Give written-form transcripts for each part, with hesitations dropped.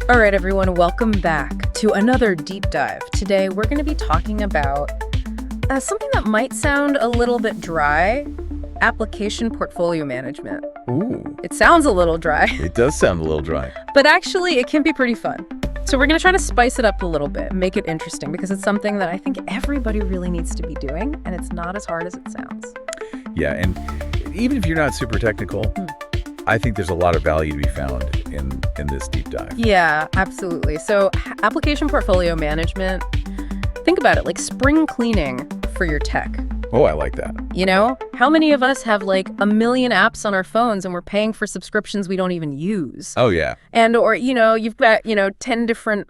All right, everyone, welcome back to another deep dive. Today, we're going to be talking about something that might sound a little bit dry, application portfolio management. Ooh, It sounds a little dry, it does sound a little dry. but actually it can be pretty fun. So we're going to try to spice it up a little bit, make it interesting, because it's something that I think everybody really needs to be doing, and it's not as hard as it sounds. Yeah, and even if you're not super technical, I think there's a lot of value to be found in this deep dive. Yeah, absolutely. So application portfolio management, think about it like spring cleaning for your tech. Oh, I like that. You know, how many of us have like a million apps on our phones and we're paying for subscriptions we don't even use? Oh, yeah. And or, you've got, 10 different,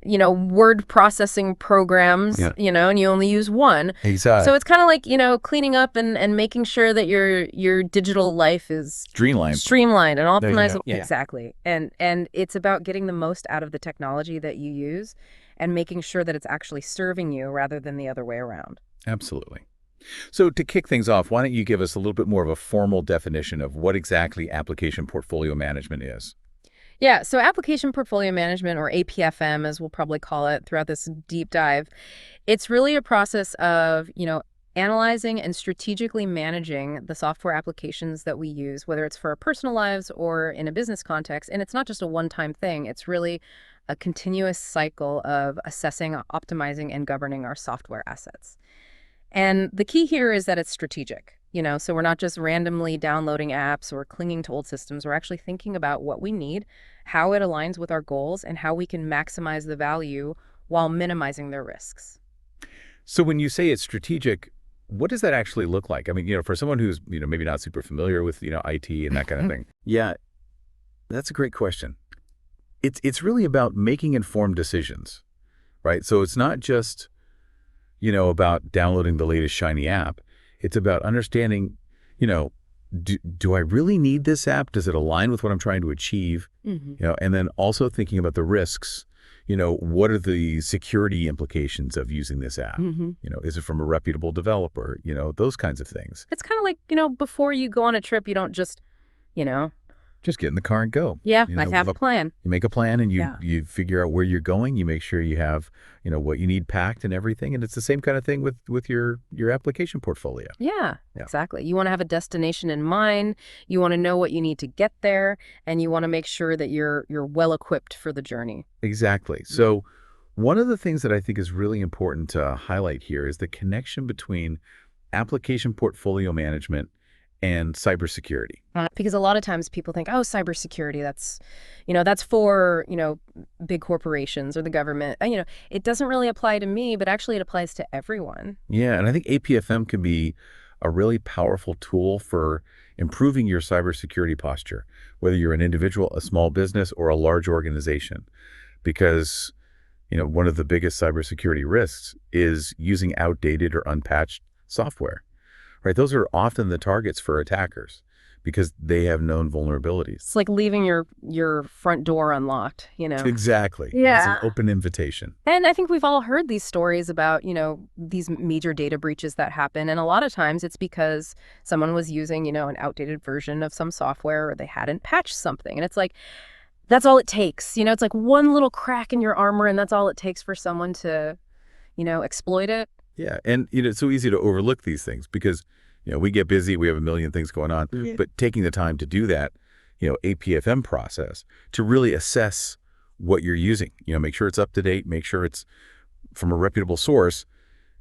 word processing programs, Yeah. And you only use one. Exactly. So it's kind of like, cleaning up and making sure that your digital life is streamlined and There you optimized. go. Yeah. Exactly. And it's about getting the most out of the technology that you use and making sure that it's actually serving you rather than the other way around. Absolutely. So to kick things off, why don't you give us a little bit more of a formal definition of what exactly application portfolio management is? Yeah, so application portfolio management, or APFM, as we'll probably call it throughout this deep dive, it's really a process of, analyzing and strategically managing the software applications that we use, whether it's for our personal lives or in a business context. And it's not just a one-time thing. It's really a continuous cycle of assessing, optimizing, and governing our software assets. And the key here is that it's strategic, so we're not just randomly downloading apps or clinging to old systems. We're actually thinking about what we need, how it aligns with our goals, and how we can maximize the value while minimizing their risks. So when you say it's strategic, what does that actually look like? I mean, for someone who's, maybe not super familiar with, IT and that kind of thing. Yeah, that's a great question. It's really about making informed decisions, right? So it's not just about downloading the latest shiny app. It's about understanding, do I really need this app? Does it align with what I'm trying to achieve? And then also thinking about the risks. What are the security implications of using this app? Is it from a reputable developer? Those kinds of things. It's kind of like, before you go on a trip, you don't just, Just get in the car and go. I have a plan. You make a plan and you figure out where you're going. You make sure you have, what you need packed and everything. And it's the same kind of thing with your application portfolio. Yeah, exactly. You want to have a destination in mind. You want to know what you need to get there, and you want to make sure that you're well equipped for the journey. Exactly. So one of the things that I think is really important to highlight here is the connection between application portfolio management and cybersecurity. Because a lot of times people think, oh, cybersecurity, that's for, big corporations or the government. It doesn't really apply to me, but actually it applies to everyone. Yeah, and I think APFM can be a really powerful tool for improving your cybersecurity posture, whether you're an individual, a small business, or a large organization. Because, one of the biggest cybersecurity risks is using outdated or unpatched software. Right, those are often the targets for attackers because they have known vulnerabilities. It's like leaving your front door unlocked, Exactly. Yeah. It's an open invitation. And I think we've all heard these stories about, these major data breaches that happen. And a lot of times it's because someone was using, an outdated version of some software, or they hadn't patched something. And it's like, that's all it takes. It's like one little crack in your armor, and that's all it takes for someone to, exploit it. Yeah, and it's so easy to overlook these things because we get busy, we have a million things going on, but taking the time to do that, APFM process to really assess what you're using, make sure it's up to date, make sure it's from a reputable source,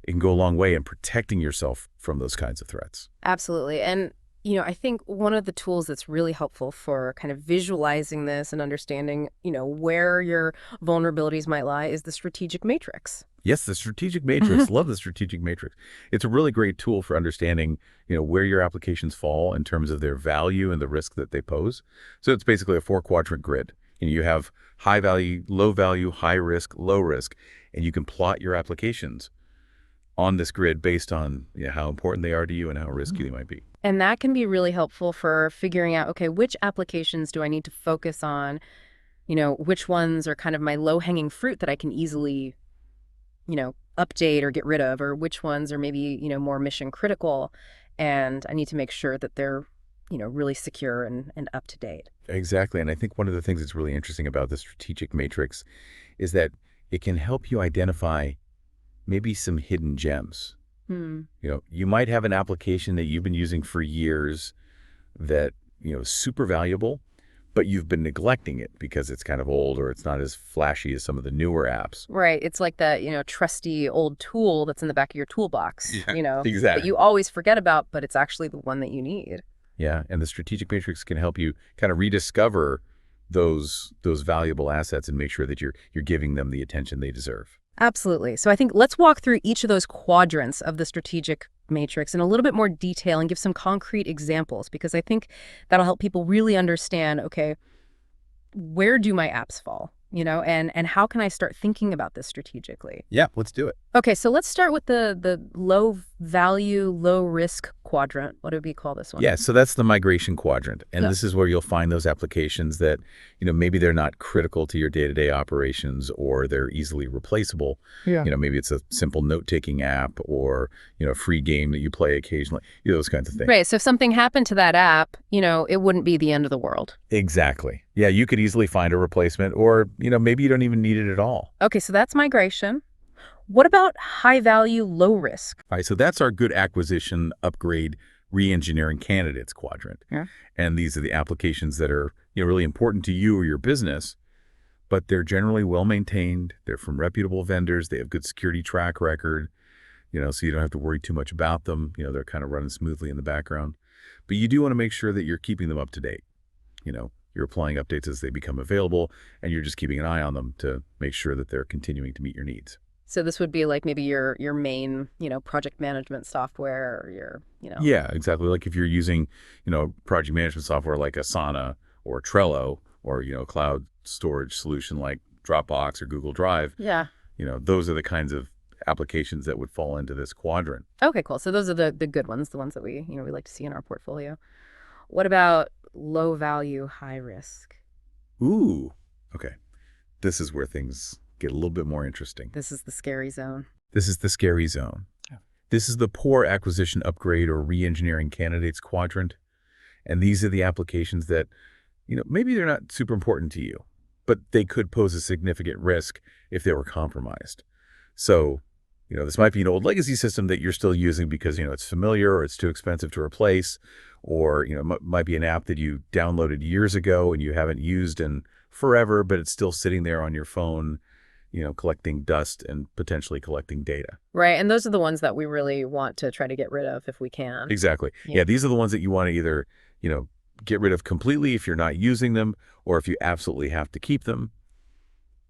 it can go a long way in protecting yourself from those kinds of threats. Absolutely. And I think one of the tools that's really helpful for kind of visualizing this and understanding, where your vulnerabilities might lie is the strategic matrix. Yes, the strategic matrix. Love the strategic matrix. It's a really great tool for understanding, where your applications fall in terms of their value and the risk that they pose. So it's basically a 4-quadrant grid. You have high value, low value, high risk, low risk, and you can plot your applications on this grid based on how important they are to you and how risky they might be. And that can be really helpful for figuring out, okay, which applications do I need to focus on? Which ones are kind of my low-hanging fruit that I can easily, update or get rid of, or which ones are maybe, more mission critical, and I need to make sure that they're, really secure and up to date. Exactly. And I think one of the things that's really interesting about the strategic matrix is that it can help you identify maybe some hidden gems. Hmm. You might have an application that you've been using for years that, is super valuable, but you've been neglecting it because it's kind of old or it's not as flashy as some of the newer apps. Right. It's like that, trusty old tool that's in the back of your toolbox, Yeah, that you exactly. always forget about, but it's actually the one that you need. Yeah, and the strategic matrix can help you kind of rediscover those valuable assets and make sure that you're giving them the attention they deserve. Absolutely. So I think let's walk through each of those quadrants of the strategic matrix in a little bit more detail and give some concrete examples, because I think that'll help people really understand, okay, where do my apps fall? And how can I start thinking about this strategically? Yeah, let's do it. Okay, so let's start with the low value, low risk quadrant. What do we call this one? Yeah, so that's the migration quadrant. And Yeah. this is where you'll find those applications that, maybe they're not critical to your day-to-day operations or they're easily replaceable. Yeah. Maybe it's a simple note-taking app or, a free game that you play occasionally, those kinds of things. Right. So if something happened to that app, it wouldn't be the end of the world. Exactly. Yeah, you could easily find a replacement or, maybe you don't even need it at all. Okay, so that's migration. What about high value, low risk? All right, so that's our good acquisition, upgrade, re-engineering candidates quadrant. Yeah. And these are the applications that are really important to you or your business, but they're generally well-maintained. They're from reputable vendors. They have good security track record, so you don't have to worry too much about them. They're kind of running smoothly in the background. But you do want to make sure that you're keeping them up to date. You're applying updates as they become available, and you're just keeping an eye on them to make sure that they're continuing to meet your needs. So this would be like maybe your main, project management software or your. Yeah, exactly. Like if you're using, project management software like Asana or Trello or, a cloud storage solution like Dropbox or Google Drive, Yeah. Those are the kinds of applications that would fall into this quadrant. Okay, cool. So those are the good ones, the ones that we like to see in our portfolio. What about low value, high risk? Ooh, okay. This is where things get a little bit more interesting. This is the scary zone. This is the scary zone. Yeah. This is the poor acquisition, upgrade, or re-engineering candidates quadrant. And these are the applications that, maybe they're not super important to you, but they could pose a significant risk if they were compromised. So, this might be an old legacy system that you're still using because, it's familiar or it's too expensive to replace, or, might be an app that you downloaded years ago and you haven't used in forever, but it's still sitting there on your phone, collecting dust and potentially collecting data. Right. And those are the ones that we really want to try to get rid of if we can. Exactly. Yeah, these are the ones that you want to either, get rid of completely if you're not using them, or if you absolutely have to keep them,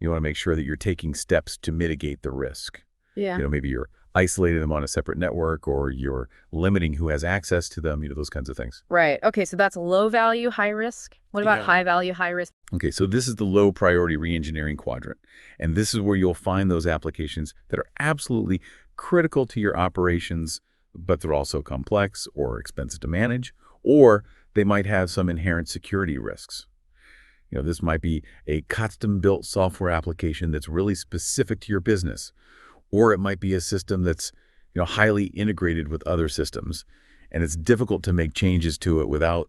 you want to make sure that you're taking steps to mitigate the risk. Yeah. Maybe you're isolating them on a separate network or you're limiting who has access to them, those kinds of things. Right. Okay, so that's low value, high risk. What about high value, high risk? Okay, so this is the low priority re-engineering quadrant. And this is where you'll find those applications that are absolutely critical to your operations, but they're also complex or expensive to manage, or they might have some inherent security risks. This might be a custom-built software application that's really specific to your business, or it might be a system that's, highly integrated with other systems, and it's difficult to make changes to it without,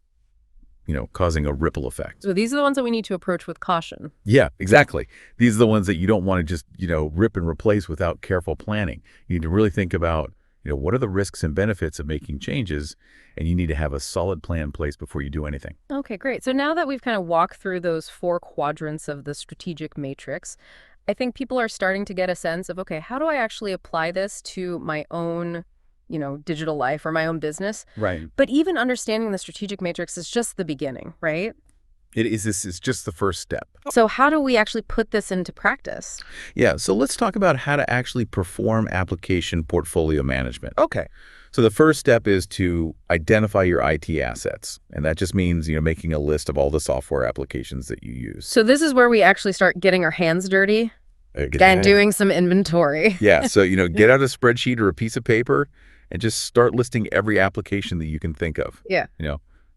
causing a ripple effect. So these are the ones that we need to approach with caution. Yeah, exactly. These are the ones that you don't want to just, rip and replace without careful planning. You need to really think about, what are the risks and benefits of making changes, and you need to have a solid plan in place before you do anything. Okay, great. So now that we've kind of walked through those four quadrants of the strategic matrix, I think people are starting to get a sense of, okay, how do I actually apply this to my own, digital life or my own business? Right. But even understanding the strategic matrix is just the beginning, right? This is just the first step. So how do we actually put this into practice? Yeah, so let's talk about how to actually perform application portfolio management. Okay. So the first step is to identify your IT assets. And that just means, making a list of all the software applications that you use. So this is where we actually start getting our hands dirty and doing some inventory. Yeah, so, get out a spreadsheet or a piece of paper and just start listing every application that you can think of. Yeah.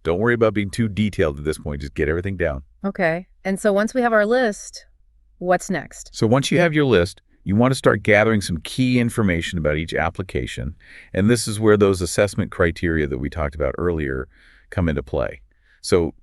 Don't worry about being too detailed at this point. Just get everything down. Okay. And so once we have our list, what's next? So once you have your list, you want to start gathering some key information about each application. And this is where those assessment criteria that we talked about earlier come into play. So,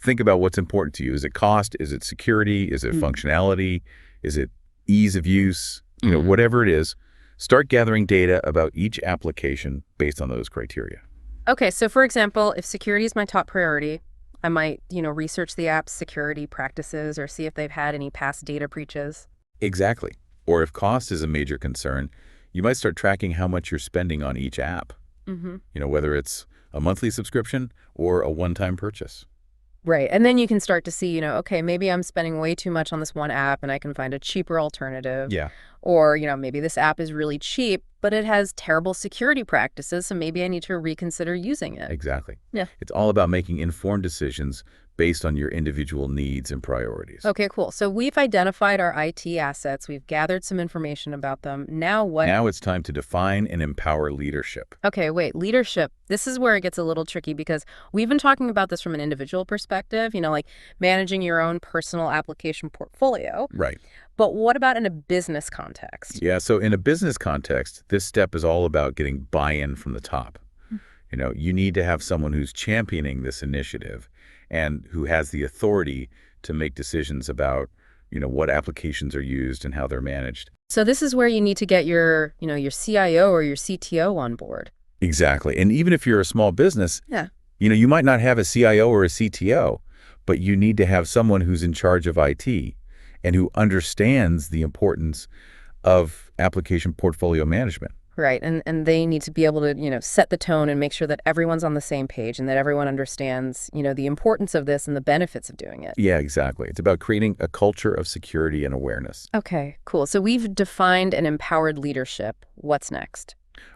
think about what's important to you. Is it cost? Is it security? Is it functionality? Is it ease of use? Whatever it is, start gathering data about each application based on those criteria. Okay, so for example, if security is my top priority, I might, research the app's security practices or see if they've had any past data breaches. Exactly. Or if cost is a major concern, you might start tracking how much you're spending on each app. Mm-hmm. Whether it's a monthly subscription or a one-time purchase. Right. And then you can start to see, okay, maybe I'm spending way too much on this one app and I can find a cheaper alternative. Yeah. Or, maybe this app is really cheap, but it has terrible security practices, so maybe I need to reconsider using it. Exactly. Yeah. It's all about making informed decisions based on your individual needs and priorities. Okay, cool. So we've identified our IT assets. We've gathered some information about them. Now what? Now it's time to define and empower leadership. Okay, wait, leadership. This is where it gets a little tricky because we've been talking about this from an individual perspective, like managing your own personal application portfolio. Right. But what about in a business context? Yeah, so in a business context, this step is all about getting buy-in from the top. You need to have someone who's championing this initiative and who has the authority to make decisions about, what applications are used and how they're managed. So this is where you need to get your CIO or your CTO on board. Exactly. And even if you're a small business, Yeah. you might not have a CIO or a CTO, but you need to have someone who's in charge of IT and who understands the importance of application portfolio management. Right. And they need to be able to, set the tone and make sure that everyone's on the same page and that everyone understands, the importance of this and the benefits of doing it. Yeah, exactly. It's about creating a culture of security and awareness. Okay, cool. So we've defined and empowered leadership. What's next?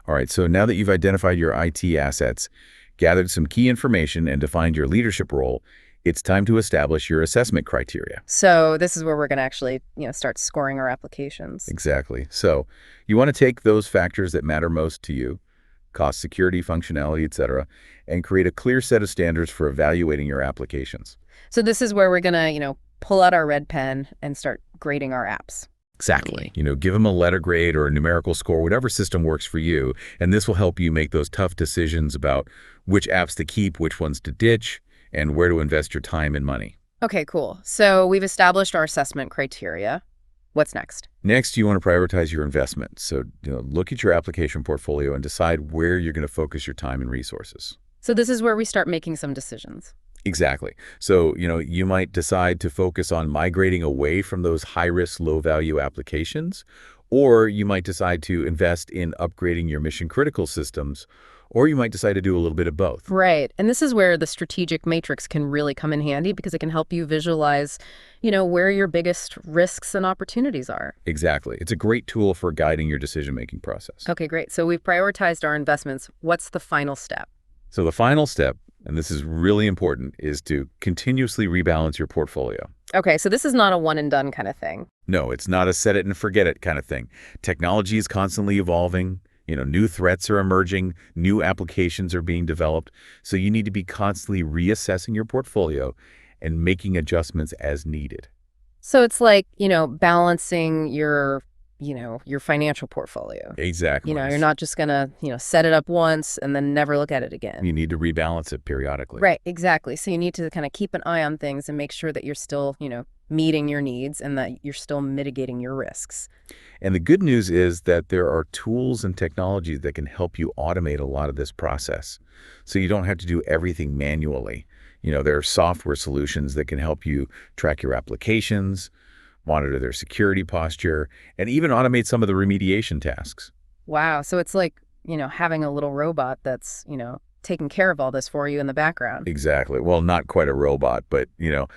All right. So now that you've identified your IT assets, gathered some key information, and defined your leadership role, it's time to establish your assessment criteria. So this is where we're going to actually, start scoring our applications. Exactly. So you want to take those factors that matter most to you, cost, security, functionality, etc., and create a clear set of standards for evaluating your applications. So this is where we're going to, pull out our red pen and start grading our apps. Exactly. Give them a letter grade or a numerical score, whatever system works for you. And this will help you make those tough decisions about which apps to keep, which ones to ditch, and where to invest your time and money. Okay, cool. So we've established our assessment criteria. What's next? Next, you want to prioritize your investment. So look at your application portfolio and decide where you're going to focus your time and resources. So this is where we start making some decisions. Exactly. So, you might decide to focus on migrating away from those high-risk, low-value applications, or you might decide to invest in upgrading your mission-critical systems, or you might decide to do a little bit of both. Right. And this is where the strategic matrix can really come in handy because it can help you visualize, where your biggest risks and opportunities are. Exactly. It's a great tool for guiding your decision-making process. Okay, great. So we've prioritized our investments. What's the final step? So the final step, and this is really important, is to continuously rebalance your portfolio. Okay, so this is not a one and done kind of thing. No, it's not a set it and forget it kind of thing. Technology is constantly evolving. New threats are emerging, new applications are being developed. So you need to be constantly reassessing your portfolio and making adjustments as needed. So it's like, balancing your financial portfolio. Exactly. You're not just going to, set it up once and then never look at it again. You need to rebalance it periodically. Right, exactly. So you need to kind of keep an eye on things and make sure that you're still, meeting your needs and that you're still mitigating your risks. And the good news is that there are tools and technologies that can help you automate a lot of this process. So you don't have to do everything manually. There are software solutions that can help you track your applications, monitor their security posture, and even automate some of the remediation tasks. Wow. So it's like, having a little robot that's, taking care of all this for you in the background. Exactly. Well, not quite a robot, but,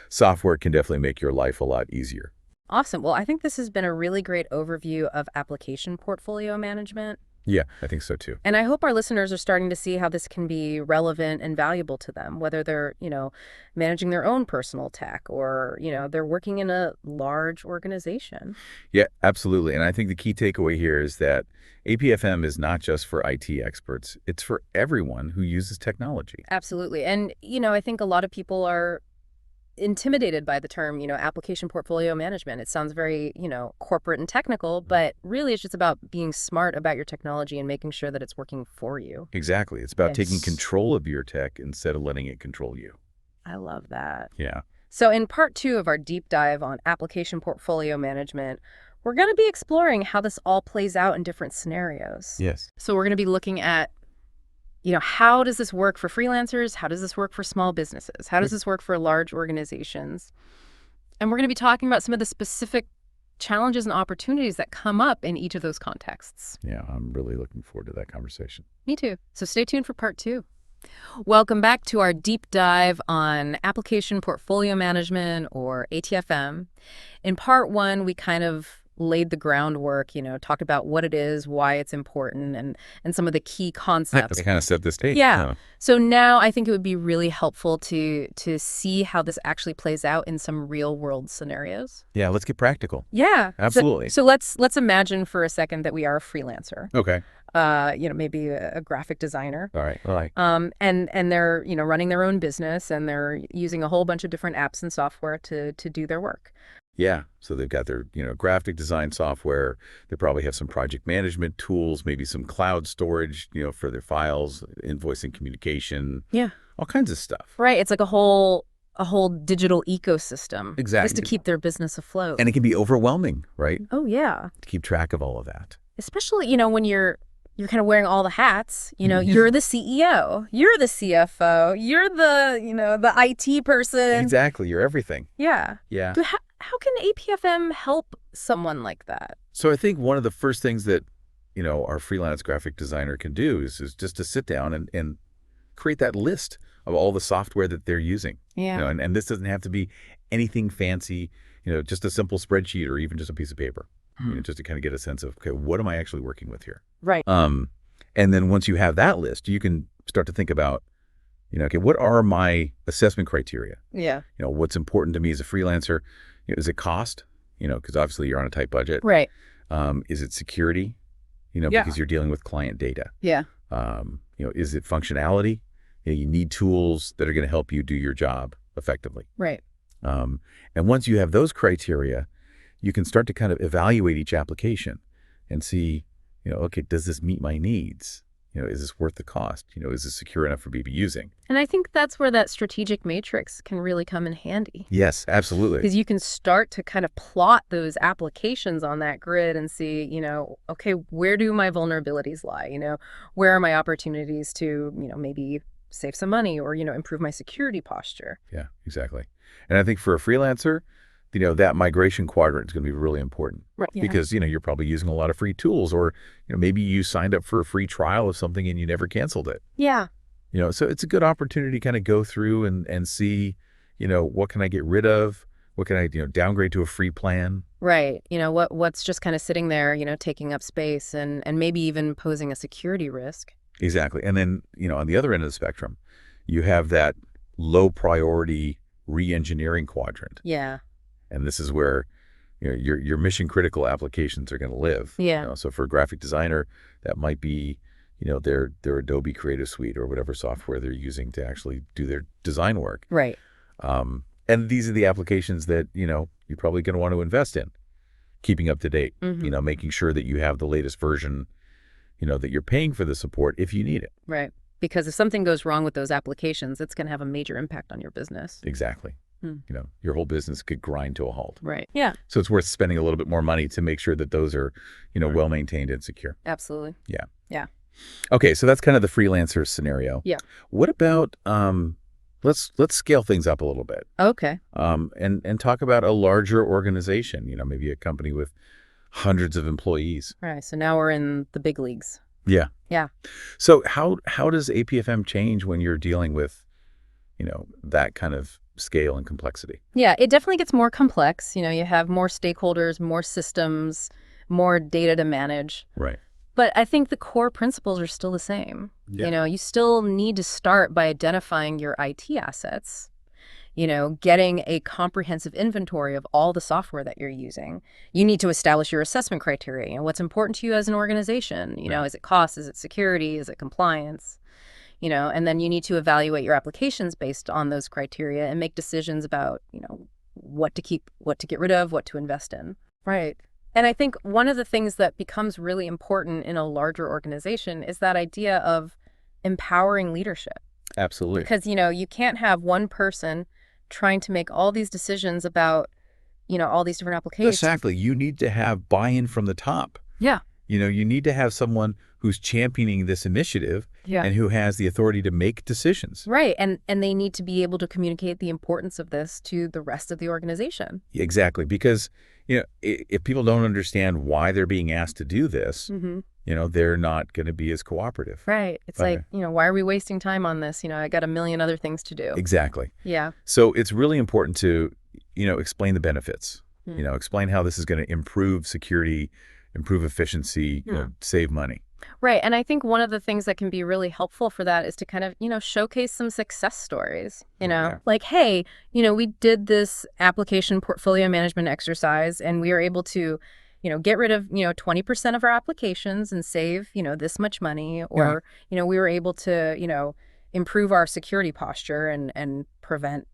software can definitely make your life a lot easier. Awesome. Well, I think this has been a really great overview of application portfolio management. Yeah, I think so too. And I hope our listeners are starting to see how this can be relevant and valuable to them, whether they're, managing their own personal tech or, they're working in a large organization. Yeah, absolutely. And I think the key takeaway here is that APFM is not just for IT experts. It's for everyone who uses technology. Absolutely. And, I think a lot of people are intimidated by the term, application portfolio management. It sounds very, corporate and technical, but really it's just about being smart about your technology and making sure that it's working for you. Exactly. It's about Yes. taking control of your tech instead of letting it control you. I love that. Yeah. So in part 2 of our deep dive on application portfolio management, we're going to be exploring how this all plays out in different scenarios. Yes. So we're going to be looking at, how does this work for freelancers? How does this work for small businesses? How does this work for large organizations? And we're going to be talking about some of the specific challenges and opportunities that come up in each of those contexts. Yeah, I'm really looking forward to that conversation. Me too. So stay tuned for part 2. Welcome back to our deep dive on application portfolio management, or ATFM. In part 1, we kind of laid the groundwork, talked about what it is, why it's important, and some of the key concepts. They kind of set the stage. Yeah. So now I think it would be really helpful to see how this actually plays out in some real world scenarios. Yeah, let's get practical. Yeah. Absolutely. So let's imagine for a second that we are a freelancer. Okay. Maybe a graphic designer. All right. And they're, running their own business, and they're using a whole bunch of different apps and software to do their work. Yeah. So they've got their, graphic design software. They probably have some project management tools, maybe some cloud storage, for their files, invoicing, communication. Yeah. All kinds of stuff. Right. It's like a whole digital ecosystem. Exactly. Just to keep their business afloat. And it can be overwhelming, right? Oh, yeah. To keep track of all of that. Especially, when you're kind of wearing all the hats. You're the CEO, you're the CFO, you're the IT person. Exactly. You're everything. Yeah. Yeah. So how can APFM help someone like that? So I think one of the first things that, our freelance graphic designer can do is just to sit down and create that list of all the software that they're using. Yeah. And this doesn't have to be anything fancy, just a simple spreadsheet or even just a piece of paper. Just to kind of get a sense of, okay, what am I actually working with here? Right. And then once you have that list, you can start to think about, okay, what are my assessment criteria? Yeah. What's important to me as a freelancer? Is it cost? Because obviously you're on a tight budget. Right. Is it security? Yeah. Because you're dealing with client data. Yeah. Is it functionality? You need tools that are going to help you do your job effectively. Right. And once you have those criteria, you can start to kind of evaluate each application and see, okay, does this meet my needs? Is this worth the cost? Is this secure enough for me to be using? And I think that's where that strategic matrix can really come in handy. Yes, absolutely. Because you can start to kind of plot those applications on that grid and see, okay, where do my vulnerabilities lie? Where are my opportunities to, maybe save some money or, improve my security posture? Yeah, exactly. And I think for a freelancer, that migration quadrant is going to be really important. Right. Yeah. Because, you're probably using a lot of free tools, or, maybe you signed up for a free trial of something and you never canceled it. Yeah. So it's a good opportunity to kind of go through and see, what can I get rid of? What can I, downgrade to a free plan? Right. What's just kind of sitting there, taking up space and maybe even posing a security risk. Exactly. And then, on the other end of the spectrum, you have that low priority re-engineering quadrant. Yeah. And this is where, your mission critical applications are going to live. Yeah. So for a graphic designer, that might be, their Adobe Creative Suite or whatever software they're using to actually do their design work. Right. And these are the applications that, you're probably going to want to invest in, keeping up to date, making sure that you have the latest version, that you're paying for the support if you need it. Right. Because if something goes wrong with those applications, it's going to have a major impact on your business. Exactly. Your whole business could grind to a halt. Right. Yeah. So it's worth spending a little bit more money to make sure that those are, well maintained and secure. Absolutely. Yeah. Yeah. Okay, so that's kind of the freelancer scenario. Yeah. What about let's scale things up a little bit. Okay. And talk about a larger organization, maybe a company with hundreds of employees. Right. So now we're in the big leagues. Yeah. Yeah. So how does APFM change when you're dealing with, that kind of scale and complexity? Yeah, it definitely gets more complex. You have more stakeholders, more systems, more data to manage. Right. But I think the core principles are still the same. Yeah. You still need to start by identifying your IT assets, getting a comprehensive inventory of all the software that you're using. You need to establish your assessment criteria. What's important to you as an organization? Right. Is it cost? Is it security? Is it compliance? And then you need to evaluate your applications based on those criteria and make decisions about, what to keep, what to get rid of, what to invest in. Right. And I think one of the things that becomes really important in a larger organization is that idea of empowering leadership. Absolutely. Because, you can't have one person trying to make all these decisions about, all these different applications. Exactly. You need to have buy-in from the top. Yeah. You need to have someone who's championing this initiative Yeah. and who has the authority to make decisions. Right. And they need to be able to communicate the importance of this to the rest of the organization. Exactly. Because, if people don't understand why they're being asked to do this, they're not going to be as cooperative. Right. It's like, why are we wasting time on this? I got a million other things to do. Exactly. Yeah. So it's really important to, explain the benefits, explain how this is going to improve security, improve efficiency, save money. Right. And I think one of the things that can be really helpful for that is to kind of, showcase some success stories, like, hey, we did this application portfolio management exercise and we were able to, get rid of, 20% of our applications and save, this much money, or, we were able to, improve our security posture and prevent,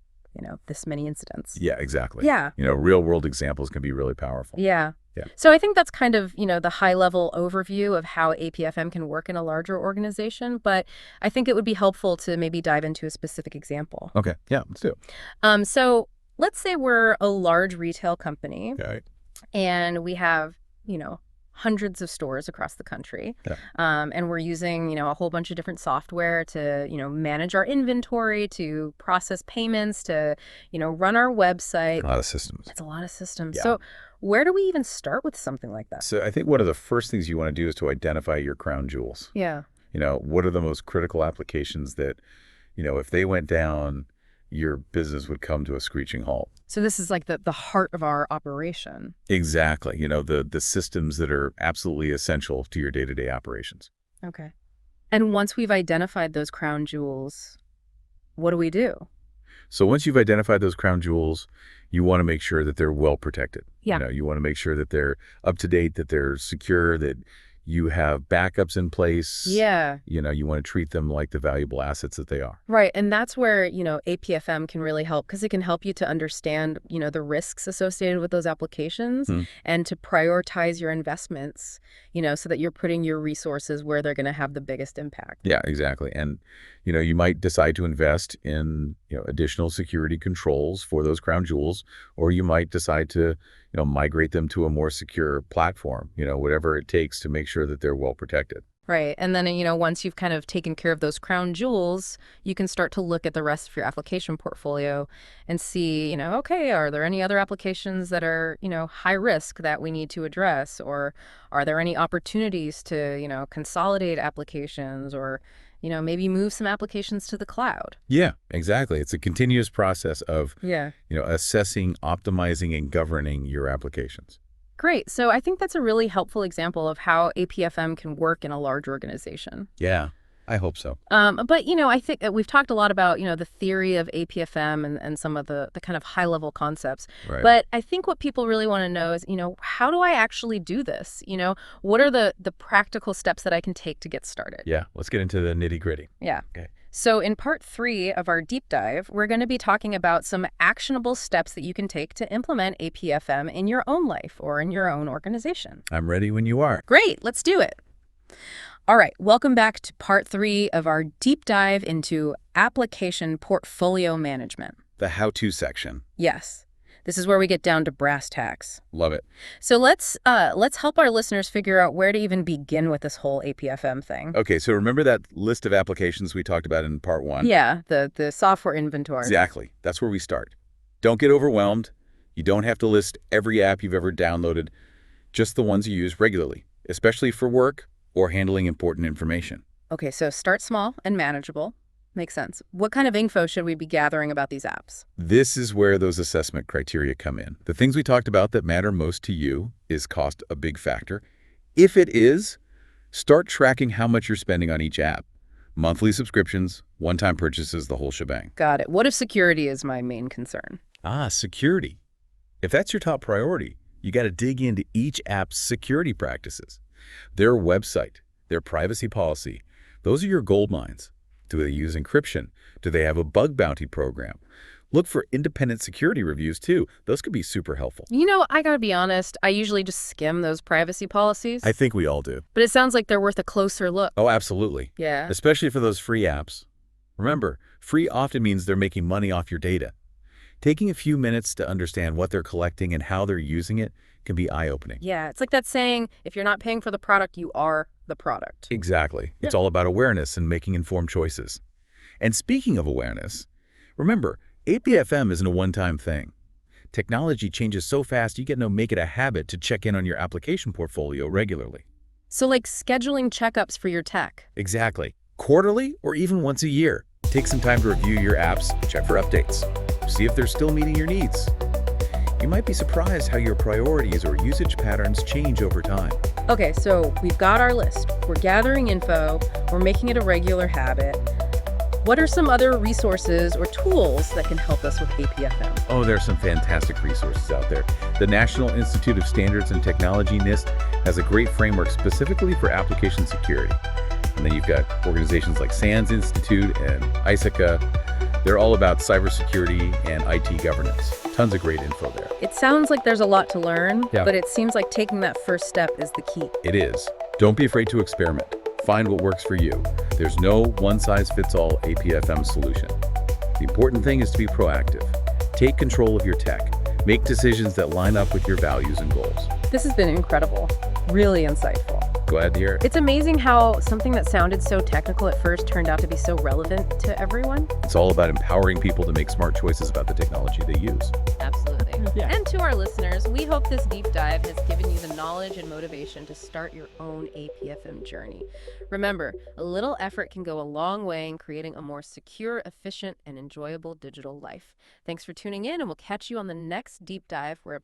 this many incidents. Yeah, exactly. Yeah. Real world examples can be really powerful. Yeah. Yeah. So I think that's kind of, the high level overview of how APFM can work in a larger organization. But I think it would be helpful to maybe dive into a specific example. Okay. Yeah, let's do it. So let's say we're a large retail company Okay. and we have, hundreds of stores across the country. Yeah. And we're using, a whole bunch of different software to, manage our inventory, to process payments, to, run our website. A lot of systems. It's a lot of systems. Yeah. So where do we even start with something like that? So I think one of the first things you want to do is to identify your crown jewels. Yeah. What are the most critical applications that, if they went down, your business would come to a screeching halt. So this is like the heart of our operation. Exactly. The systems that are absolutely essential to your day-to-day operations. Okay. And once we've identified those crown jewels, what do we do? So once you've identified those crown jewels, you want to make sure that they're well protected. Yeah. You want to make sure that they're up to date, that they're secure, that you have backups in place. Yeah. You want to treat them like the valuable assets that they are. Right. And that's where, APFM can really help, because it can help you to understand, the risks associated with those applications and to prioritize your investments, so that you're putting your resources where they're going to have the biggest impact. Yeah, exactly. And, you might decide to invest in, additional security controls for those crown jewels, or you might decide to, migrate them to a more secure platform, whatever it takes to make sure that they're well protected. Right. And then, once you've kind of taken care of those crown jewels, you can start to look at the rest of your application portfolio and see, okay, are there any other applications that are, high risk that we need to address? Or are there any opportunities to, consolidate applications or, maybe move some applications to the cloud? Yeah, exactly. It's a continuous process of, Yeah. Assessing, optimizing, and governing your applications. Great. So I think that's a really helpful example of how APFM can work in a large organization. Yeah, I hope so. But, I think that we've talked a lot about, the theory of APFM and some of the kind of high-level concepts. Right. But I think what people really want to know is, how do I actually do this? What are the practical steps that I can take to get started? Yeah, let's get into the nitty-gritty. Yeah. Okay. So in part 3 of our deep dive, we're going to be talking about some actionable steps that you can take to implement APFM in your own life or in your own organization. I'm ready when you are. Great, let's do it. All right, welcome back to part 3 of our deep dive into application portfolio management. The how-to section. Yes. This is where we get down to brass tacks. Love it. So let's help our listeners figure out where to even begin with this whole APFM thing. Okay, so remember that list of applications we talked about in part 1? Yeah, the software inventory. Exactly. That's where we start. Don't get overwhelmed. You don't have to list every app you've ever downloaded, just the ones you use regularly, especially for work or handling important information. Okay, so start small and manageable. Makes sense. What kind of info should we be gathering about these apps? This is where those assessment criteria come in. The things we talked about that matter most to you. Is cost a big factor? If it is, start tracking how much you're spending on each app. Monthly subscriptions, one-time purchases, the whole shebang. Got it. What if security is my main concern? Security. If that's your top priority, you got to dig into each app's security practices. Their website, their privacy policy, those are your gold mines. Do they use encryption? Do they have a bug bounty program? Look for independent security reviews, too. Those could be super helpful. I gotta be honest, I usually just skim those privacy policies. I think we all do. But it sounds like they're worth a closer look. Oh, absolutely. Yeah. Especially for those free apps. Remember, free often means they're making money off your data. Taking a few minutes to understand what they're collecting and how they're using it can be eye-opening. Yeah, it's like that saying, if you're not paying for the product, you are the product. Exactly. It's all about awareness and making informed choices. And speaking of awareness, remember, APFM isn't a one-time thing. Technology changes so fast you get to make it a habit to check in on your application portfolio regularly. So like scheduling checkups for your tech. Exactly. Quarterly or even once a year. Take some time to review your apps, check for updates, see if they're still meeting your needs. You might be surprised how your priorities or usage patterns change over time. Okay, so we've got our list. We're gathering info. We're making it a regular habit. What are some other resources or tools that can help us with APFM? Oh, there are some fantastic resources out there. The National Institute of Standards and Technology, NIST, has a great framework specifically for application security. And then you've got organizations like SANS Institute and ISACA. They're all about cybersecurity and IT governance. Tons of great info there. It sounds like there's a lot to learn, Yeah. but it seems like taking that first step is the key. It is. Don't be afraid to experiment. Find what works for you. There's no one-size-fits-all APFM solution. The important thing is to be proactive. Take control of your tech. Make decisions that line up with your values and goals. This has been incredible, really insightful. Glad to hear it. It's amazing how something that sounded so technical at first turned out to be so relevant to everyone. It's all about empowering people to make smart choices about the technology they use. Absolutely. Yeah. And to our listeners, we hope this deep dive has given you the knowledge and motivation to start your own APFM journey. Remember, a little effort can go a long way in creating a more secure, efficient, and enjoyable digital life. Thanks for tuning in, and we'll catch you on the next deep dive where